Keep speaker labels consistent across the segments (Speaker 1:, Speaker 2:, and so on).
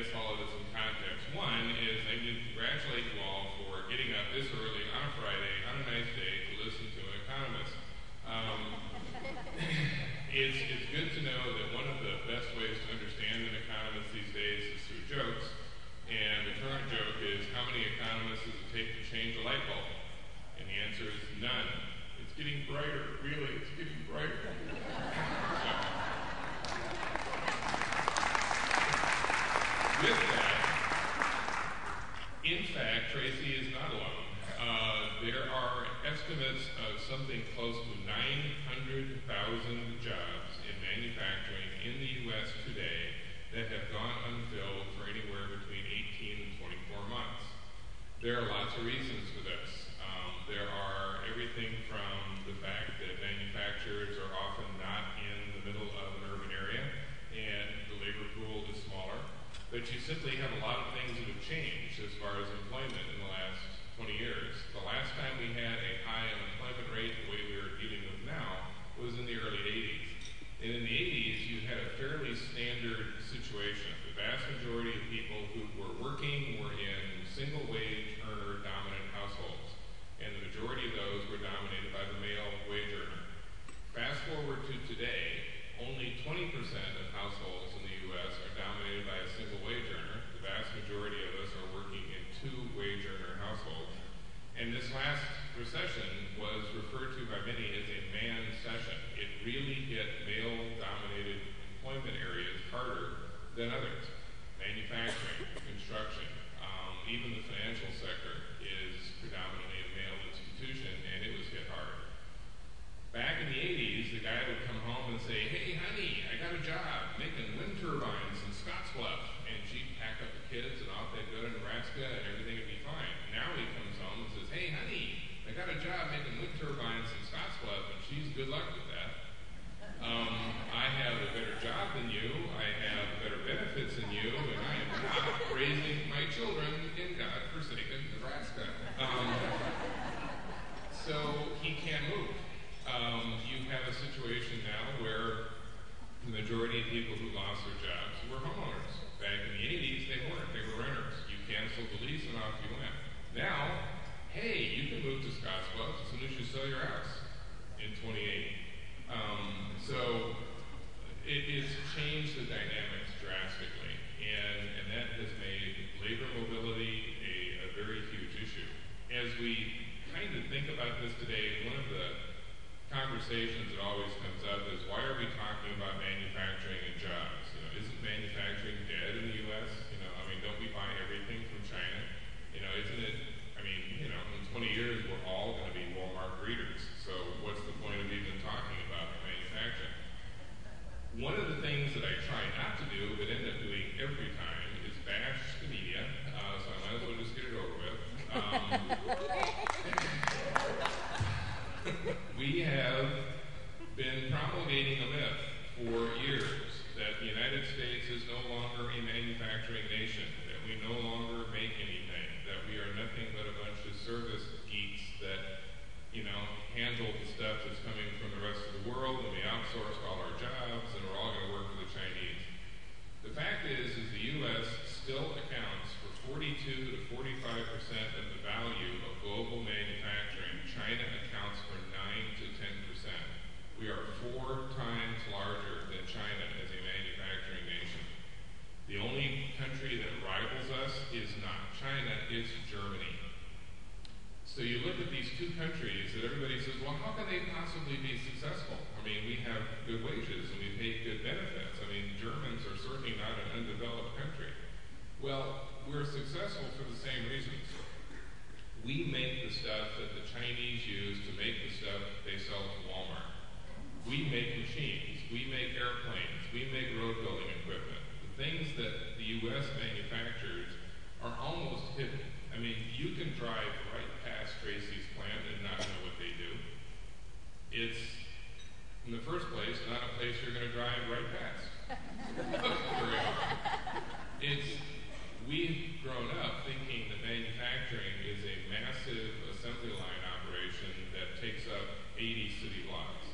Speaker 1: guess all of this in context. One is I need to congratulate you all for getting up this early on a Friday, on a nice day, to listen to an economist. It's good to know that one of the best ways to understand an economist these days is through jokes. And the current joke is, how many economists does it take to change a light bulb? And the answer is none. It's getting brighter, really, it's getting brighter. With that, in fact, Traci is not alone. There are estimates of something close to 900,000 jobs in manufacturing in the U.S. today that have gone unfilled for anywhere between 18 and 24 months. There are lots of reasons for this. There are everything from the fact that manufacturers are often not in the middle of an urban area and the labor pool is smaller, but you simply have a lot of things that have changed as far as employment in the last 20 years. The last time we had a high unemployment rate the way we are dealing with now was in the early 80s. And in the 80s, you had a fairly standard situation. The vast majority of people who were working were in single-wage earner dominant households. And the majority of those were dominated by the male wage earner. Fast forward to today, only 20% of households in the U.S. are dominated by a single wage earner. The vast majority of us are working in two wage earner households. And this last recession was referred to by many as a man session. It really hit male-dominated employment areas harder than others. Manufacturing, construction, even the financial sector is predominantly a male institution, and it was hit hard. Back in the 80s, the guy would come home and say, "Hey, honey, I got a job making wind turbines in Scottsbluff." And she'd pack up the kids, and off they'd go to Nebraska, and everything would be fine. Now he comes home and says, "Hey, honey, I got a job making wind turbines in Scottsbluff," and she's, "Good luck with that. I have a better job than you, I have better benefits than you, and I am not raising my children in God-forsaken Nebraska." So he can't move. You have a situation now where the majority of people who lost their jobs were homeowners. Back in the 80s, they weren't. They were renters. You canceled the lease and off you went. Now, hey, you can move to Scottsbluff as soon as you sell your house in 28. So it's changed the dynamics drastically, and that has made labor mobility a very huge issue. As we kind of think about this today, one of the conversations that always comes up is, why are we talking about manufacturing and jobs? Isn't manufacturing dead in the U.S.? Don't we buy everything from China? Isn't it, in 20 years we're all going to be Walmart greeters. So what's the point of even talking about manufacturing? One of the things that I try not to do, but end up doing every time, is bash the media. So I might as well just get it over with. We have been promulgating a myth for years that the United States is no longer a manufacturing nation, that we no longer make anything, that we are nothing but a bunch of service geeks that, handle the stuff that's coming from the rest of the world, and we outsource all our jobs, and we're all going to work for the Chinese. The fact is the U.S. still accounts for 42 to 45% of the value of global manufacturing. China accounts for 9 to 10%. We are 4 times larger than China as a manufacturing nation. The only country that rivals us is not China, it's Germany. So you look at these two countries that everybody says, well, how can they possibly be successful? We have good wages and we pay good benefits. Germans are certainly not an undeveloped country. Well, we're successful for the same reasons. We make the stuff that the Chinese use to make the stuff they sell to Walmart. We make machines, we make airplanes, we make road building equipment. The things that the U.S. manufactures are almost hidden. You can drive right past Traci's plant and not know what they do. It's, in the first place, not a place you're going to drive right past. We've grown up thinking that manufacturing is a massive assembly line operation that takes up 80 city blocks.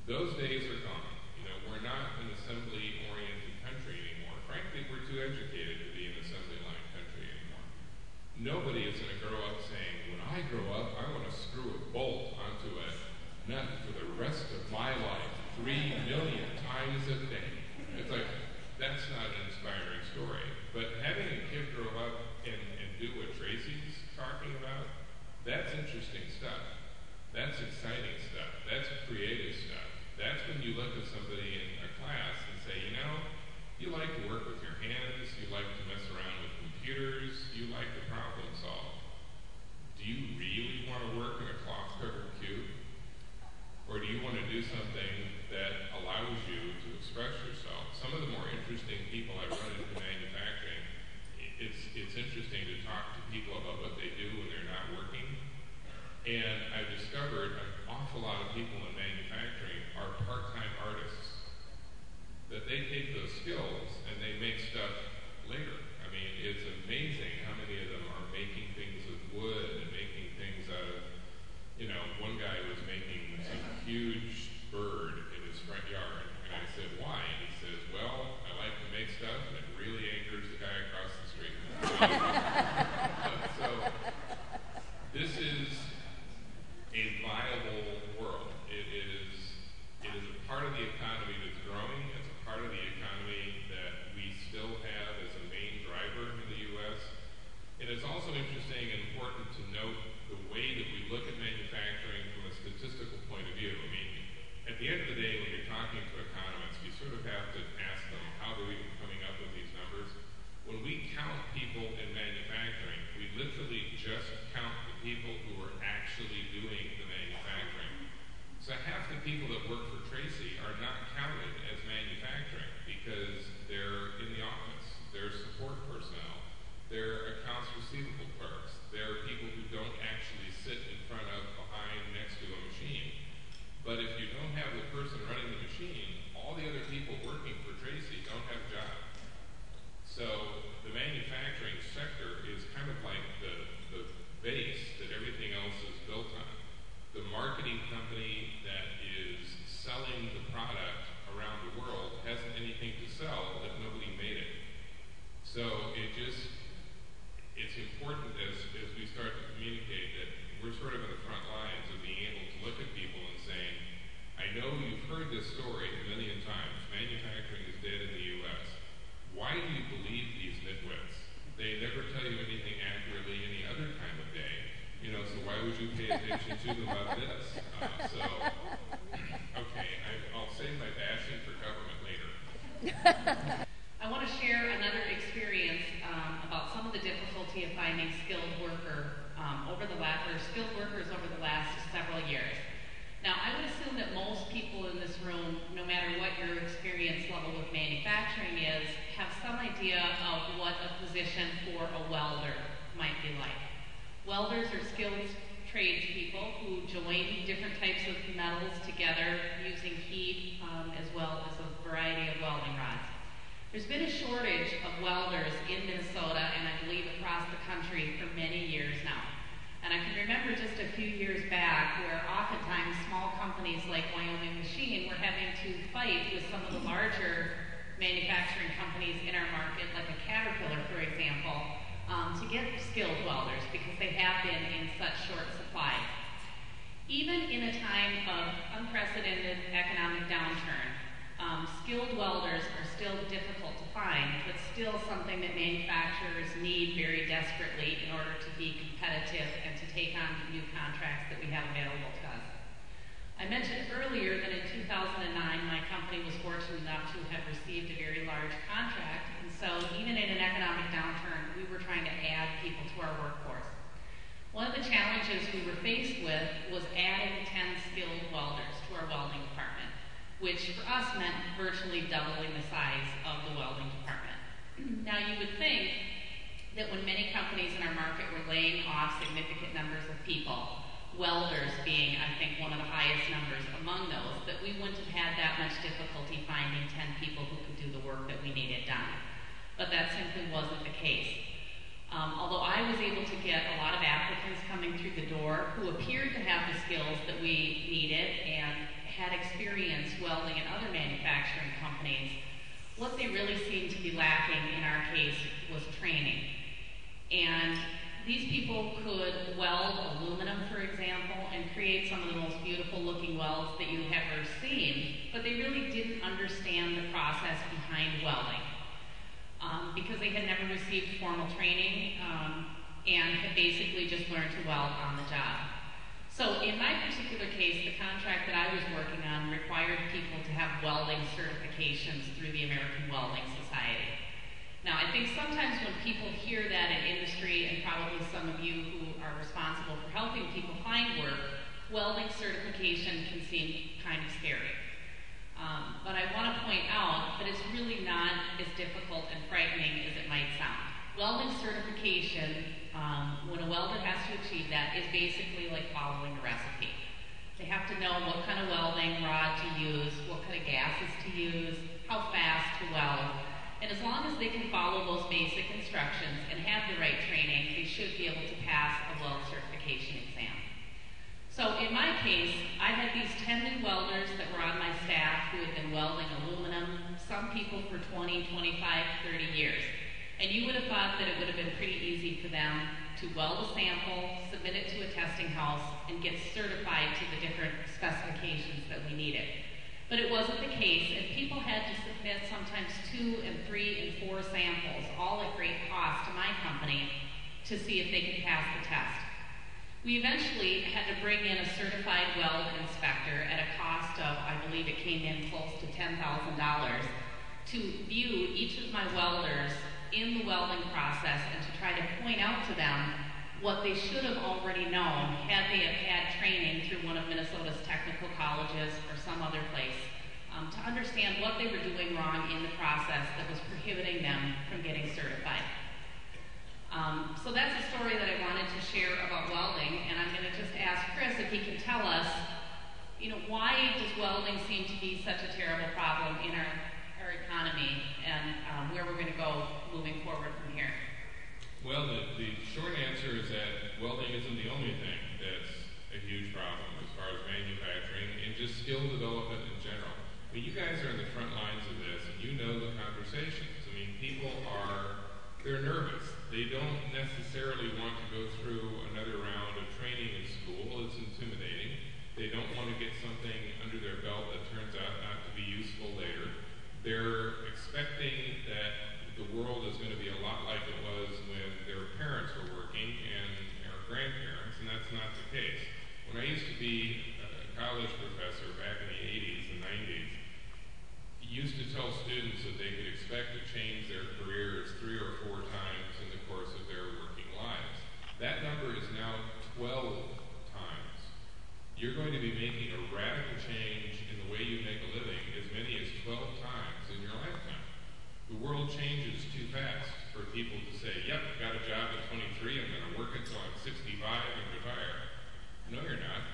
Speaker 1: Those days are gone. We're not an assembly-oriented country anymore. Frankly, we're too educated to be So this is a viable world. It is a part of the economy that's growing. It's a part of the economy that we still have as a main driver in the U.S. And it's also interesting and important to note the way that we look at manufacturing from a statistical point of view. I mean, at the end of the day, when you're talking to economists, you sort of have to ask them, how are we coming up with these numbers? When we count people in manufacturing, we literally just count the people who are actually doing the manufacturing. So half the people that work for Traci are not counted as manufacturing because they're in the office, they're support personnel, they're accounts receivable clerks, they're people who don't actually sit in front of, behind, next to a machine. But if you don't have the person running the machine, all the other people working for Traci don't have a job. So the manufacturing sector is kind of like the base that everything else is built on. The marketing company that is selling the product around the world hasn't anything to sell if nobody made it. So it's important as we start to communicate that we're sort of in the front lines of being able to look at people and saying, I know you've heard this story a million times. Manufacturing is dead in the U.S. Why do you believe these nitwits? They never tell you anything accurately any other time of day. So why would you pay attention to them about this? Okay, I'll save my bashing for government later.
Speaker 2: I want to share another experience about some of the difficulty of finding skilled workers over the last several years. Now, I would assume that most people in this room, no matter what your experience level with manufacturing is, have some idea of what a position for a welder might be like. Welders are skilled tradespeople who join different types of metals together using heat as well as a variety of welding rods. There's been a shortage of welders in Minnesota and I believe across the country for many years now. And I can remember just a few years back where oftentimes small companies like Wyoming Machine were having to fight with some of the larger manufacturing companies in our market, like a Caterpillar, for example, to get skilled welders because they have been in such short supply. Even in a time of unprecedented economic downturn, skilled welders are still difficult to find, but still something that manufacturers need very desperately in order to be competitive and to take on new contracts that we have available to us. I mentioned earlier that in 2009, my company was fortunate enough to have received a very large contract, and so even in an economic downturn, we were trying to add people to our workforce. One of the challenges we were faced with was adding 10 skilled welders to our welding department, which for us meant virtually doubling the size of the welding department. Now you would think that when many companies in our market were laying off significant numbers of people, welders being, I think, one of the highest numbers among those, that we wouldn't have had that much difficulty finding 10 people who could do the work that we needed done. But that simply wasn't the case. Although I was able to get a lot of applicants coming through the door who appeared to have the skills that we needed and had experience welding in other manufacturing companies, what they really seemed to be lacking in our case was training. And these people could weld aluminum, for example, and create some of the most beautiful looking welds that you have ever seen, but they really didn't understand the process behind welding because they had never received formal training and had basically just learned to weld on the job. So in my particular case, the contract that I was working on required people to have welding certifications through the American Welding Society. Now, I think sometimes when people hear that in industry, and probably some of you who are responsible for helping people find work, welding certification can seem kind of scary. But I want to point out that it's really not as difficult and frightening as it might sound. Welding certification, when a welder has to achieve that, is basically like following a recipe. They have to know what kind of welding rod to use, what kind of gases to use, how fast to weld. And as long as they can follow those basic instructions and have the right training, they should be able to pass a weld certification exam. So in my case, I had these 10 new welders that were on my staff who had been welding aluminum, some people for 20, 25, 30 years. And you would have thought that it would have been pretty easy for them to weld a sample, submit it to a testing house, and get certified to the different specifications that we needed. But it wasn't the case, and people had to submit sometimes 2 and 3 and 4 samples, all at great cost to my company, to see if they could pass the test. We eventually had to bring in a certified weld inspector at a cost of, I believe it came in close to $10,000, to view each of my welders in the welding process and to try to point out to them what they should have already known had they have had training through one of Minnesota's technical colleges or some other place, to understand what they were doing wrong in the process that was prohibiting them from getting certified. So that's a story that I wanted to share about welding, and I'm going to just ask Chris if he can tell us, why does welding seem to be such a terrible problem in our economy, and where we're going to go moving forward from here.
Speaker 1: Well, the short answer is that welding isn't the only thing that's a huge problem as far as manufacturing and just skill development in general. I mean, you guys are in the front lines of this, and you know the conversations. I mean, people they're nervous. They don't necessarily want to go through another round of training in school. It's intimidating. They don't want to get something under their belt that turns out not to be useful later. They're expecting that the world is going to be a lot like it was when their parents were working and our grandparents, and that's not the case. When I used to be a college professor back in the 80s and 90s, he used to tell students that they could expect to change their careers 3 or 4 times in the course of their working lives. That number is now 12 times. You're going to be making a radical change in the way you make a living as many as 12 times in your lifetime. The world changes too fast for people to say, yep, got a job at 23, I'm going to work until I'm 65 and retire. No, you're not.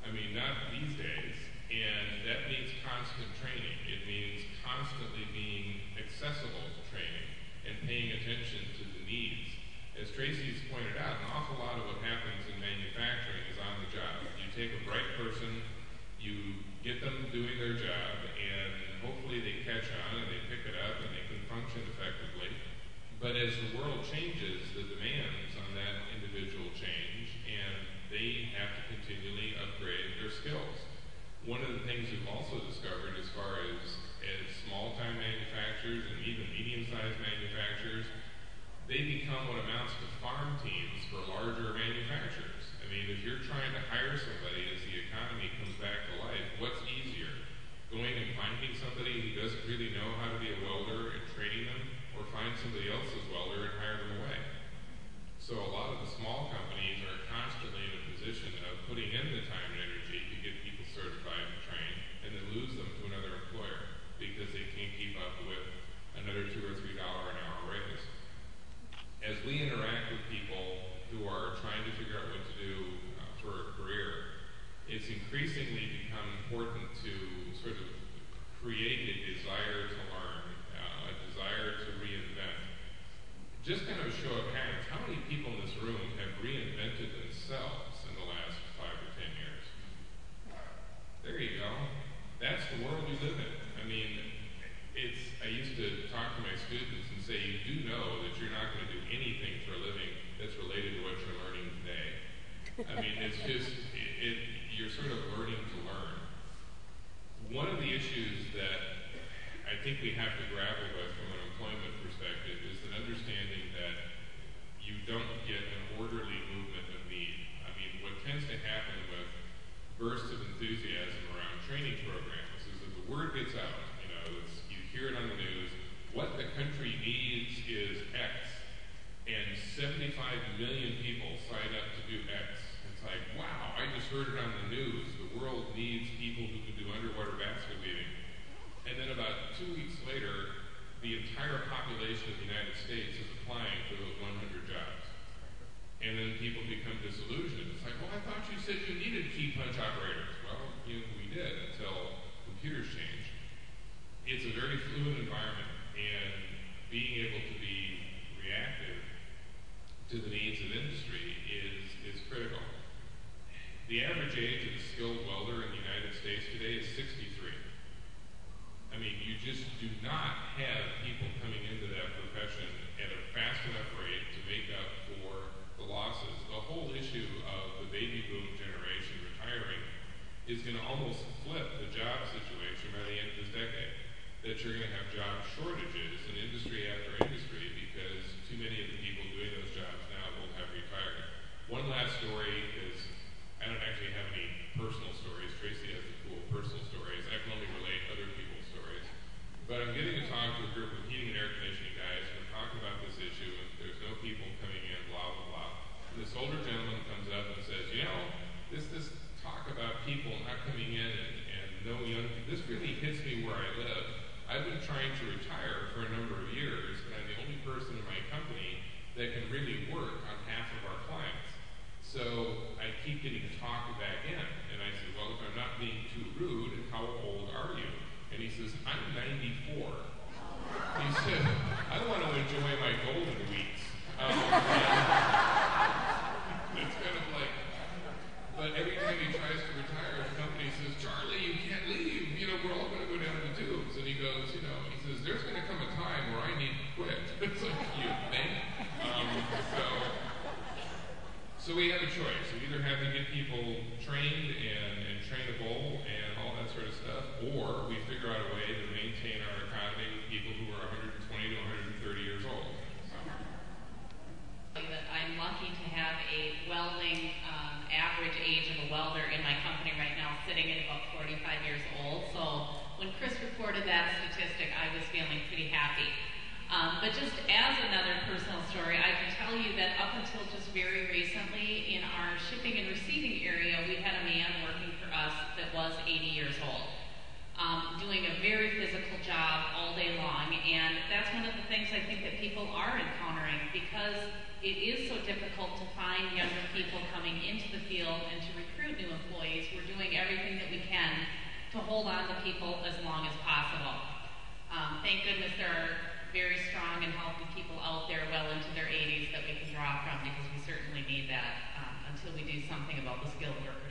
Speaker 1: I mean, not these days. And that means constant training. It means constantly being accessible to training and paying attention to the needs. As Traci's pointed out, an awful lot of what happens in manufacturing is on the job. You take a bright person, you get them doing their job, and hopefully they catch on and they pick it up and they can function effectively. But as the world changes, the demands on that individual change, and they have to continually upgrade their skills. One of the things we've also discovered as far as small-time manufacturers and even medium-sized manufacturers, they become what amounts to farm teams for larger manufacturers. I mean, if you're trying to hire somebody as the economy comes back to life, what's easier? Going and finding somebody who doesn't really know how to be a welder and training them, or find somebody else's welder and hire them away? So a lot of the small companies are constantly in a position of putting in the time and energy to get people certified and trained, and then lose them to another employer because they can't keep up with another $2 or $3 an hour raise. As we interact with people who are trying to figure out what to do for a career, it's increasingly become important to sort of create a desire to learn, a desire to reinvent. Just kind of a show of hands, how many people in this room have reinvented themselves in the last 5 or 10 years? There you go. That's the world we live in. I mean, I used to talk to my students and say, you do know that you're not going to do anything for a living that's related to what you're learning today. I mean, it's just, you're sort of learning to learn. One of the issues that I think we have to grapple with from an employment perspective is an understanding that you don't get an orderly movement of need. I mean, what tends to happen with bursts of enthusiasm around training programs is that the word gets out. You hear it on the news. What the country needs is X, and 75 million people sign up to do X. It's like, wow, I just heard it on the news. The world needs people who can do underwater basket weaving. And then about 2 weeks later, the entire population of the United States is applying for those 100 jobs. And then people become disillusioned. It's like, well, I thought you said you needed key punch operators. Well, we did until computers changed. It's a very fluid environment, and being able to be reactive to the needs of industry is critical. The average age of a skilled welder in the United States today is 63. I mean, you just do not have people coming into that profession at a story is, I don't actually have any personal stories. Traci has the cool personal stories. I can only relate other people's stories. But I'm getting to talk to a group of heating and air conditioning guys. We're talking about this issue, and there's no people coming in, blah, blah, blah. And this older gentleman comes up and says, you know, this talk about people not coming in and no young people, this really hits me where I live. I've been trying to retire for a number of years, and I'm the only person in my company that can really work on half of our clients. So I keep getting talked back in. And I said, well, if I'm not being too rude, how old are you? And he says, I'm 94. He said, I want to enjoy my golden weeks. It's kind of like, but every time he tries to retire, the company says, Charlie, you can't leave. You know, we're all going to go down the tubes. And he goes, you know, he says, there's going to come a time where I need to quit. It's like, you think? So we have a choice. We either have to get people trained and trainable and all that sort of stuff, or we figure out a way to maintain our economy with people who are 120 to 130 years old.
Speaker 2: I'm lucky to have a welding average age of a welder in my company right now sitting at about 45 years old. So when Chris reported that statistic, I was feeling pretty happy. But just as another personal story, I can tell you that up until just very recently in our shipping and receiving area, we had a man working for us that was 80 years old, doing a very physical job all day long. And that's one of the things I think that people are encountering, because it is so difficult to find younger people coming into the field and to recruit new employees. We're doing everything that we can to hold on to people as long as possible. Thank goodness there are very strong and healthy people out there well into their 80s that we can draw from, because we certainly need that until we do something about the skilled worker